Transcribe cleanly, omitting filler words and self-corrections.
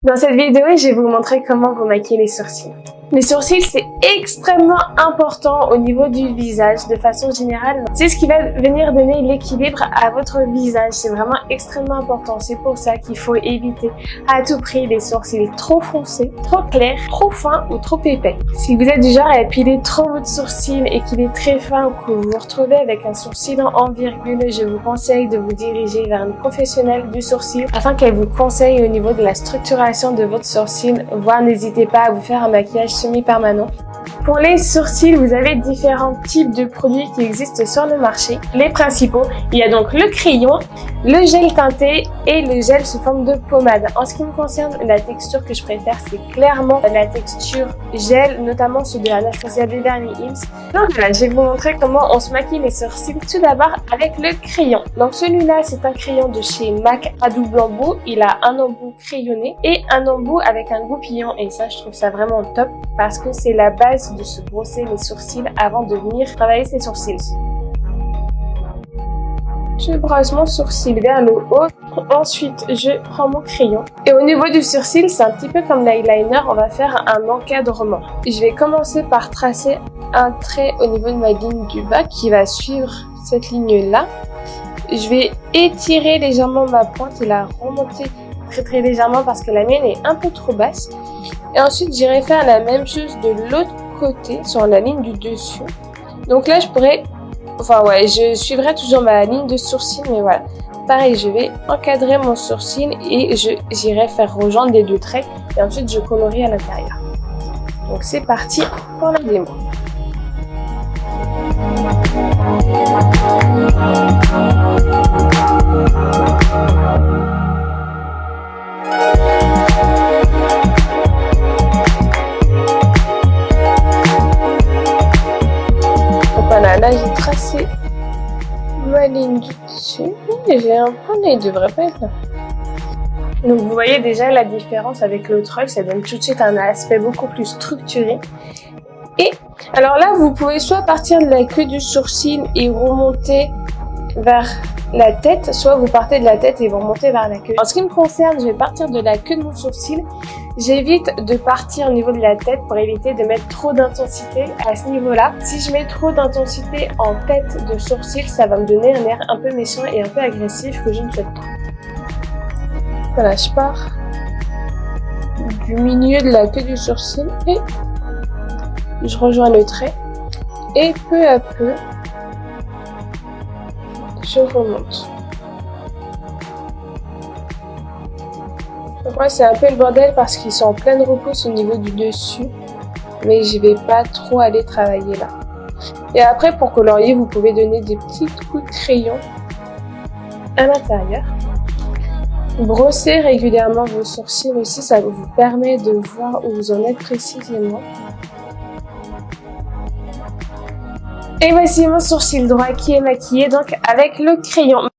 Dans cette vidéo, je vais vous montrer comment vous maquiller les sourcils. Les sourcils, c'est extrêmement important au niveau du visage de façon générale. C'est ce qui va venir donner l'équilibre à votre visage. C'est vraiment extrêmement important. C'est pour ça qu'il faut éviter à tout prix les sourcils trop foncés, trop clairs, trop fins ou trop épais. Si vous êtes du genre à épiler trop votre sourcil et qu'il est très fin ou que vous vous retrouvez avec un sourcil en virgule, je vous conseille de vous diriger vers une professionnelle du sourcil afin qu'elle vous conseille au niveau de la structuration de votre sourcil, voire n'hésitez pas à vous faire un maquillage semi-permanent. Pour les sourcils, vous avez différents types de produits qui existent sur le marché. Les principaux, il y a donc le crayon, le gel teinté et le gel sous forme de pommade. En ce qui me concerne, la texture que je préfère, c'est clairement la texture gel, notamment celui de Anastasia Beverly Hills. Donc voilà, je vais vous montrer comment on se maquille les sourcils tout d'abord avec le crayon. Donc celui-là, c'est un crayon de chez MAC à double embout. Il a un embout crayonné et un embout avec un goupillon. Et ça, je trouve ça vraiment top parce que c'est la base de se brosser les sourcils avant de venir travailler ses sourcils. Je brosse mon sourcil vers le haut. Ensuite, je prends mon crayon. Et au niveau du sourcil, c'est un petit peu comme l'eyeliner, on va faire un encadrement. Je vais commencer par tracer un trait au niveau de ma ligne du bas qui va suivre cette ligne-là. Je vais étirer légèrement ma pointe et la remonter très légèrement parce que la mienne est un peu trop basse. Et ensuite, j'irai faire la même chose de l'autre côté sur la ligne du dessus. Donc là, je suivrai toujours ma ligne de sourcil, mais voilà. Pareil, je vais encadrer mon sourcil et j'irai faire rejoindre les deux traits et ensuite je colorie à l'intérieur. Donc c'est parti pour la démo. Voilà, là j'ai tracé ma ligne du dessus. J'ai un point, mais il devrait pas être là. Donc vous voyez déjà la différence avec l'autre œil, ça donne tout de suite un aspect beaucoup plus structuré. Et alors là, vous pouvez soit partir de la queue du sourcil et remonter vers la tête, soit vous partez de la tête et vous remontez vers la queue. En ce qui me concerne, je vais partir de la queue de mon sourcil. J'évite de partir au niveau de la tête pour éviter de mettre trop d'intensité à ce niveau-là. Si je mets trop d'intensité en tête de sourcil, ça va me donner un air un peu méchant et un peu agressif que je ne souhaite pas. Voilà, je pars du milieu de la queue du sourcil et je rejoins le trait. Et peu à peu, je remonte. Donc moi c'est un peu le bordel parce qu'ils sont en pleine repousse au niveau du dessus, mais je vais pas trop aller travailler là. Et après pour colorier, vous pouvez donner des petits coups de crayon à l'intérieur. Brossez régulièrement vos sourcils aussi, ça vous permet de voir où vous en êtes précisément. Et voici mon sourcil droit qui est maquillé donc avec le crayon.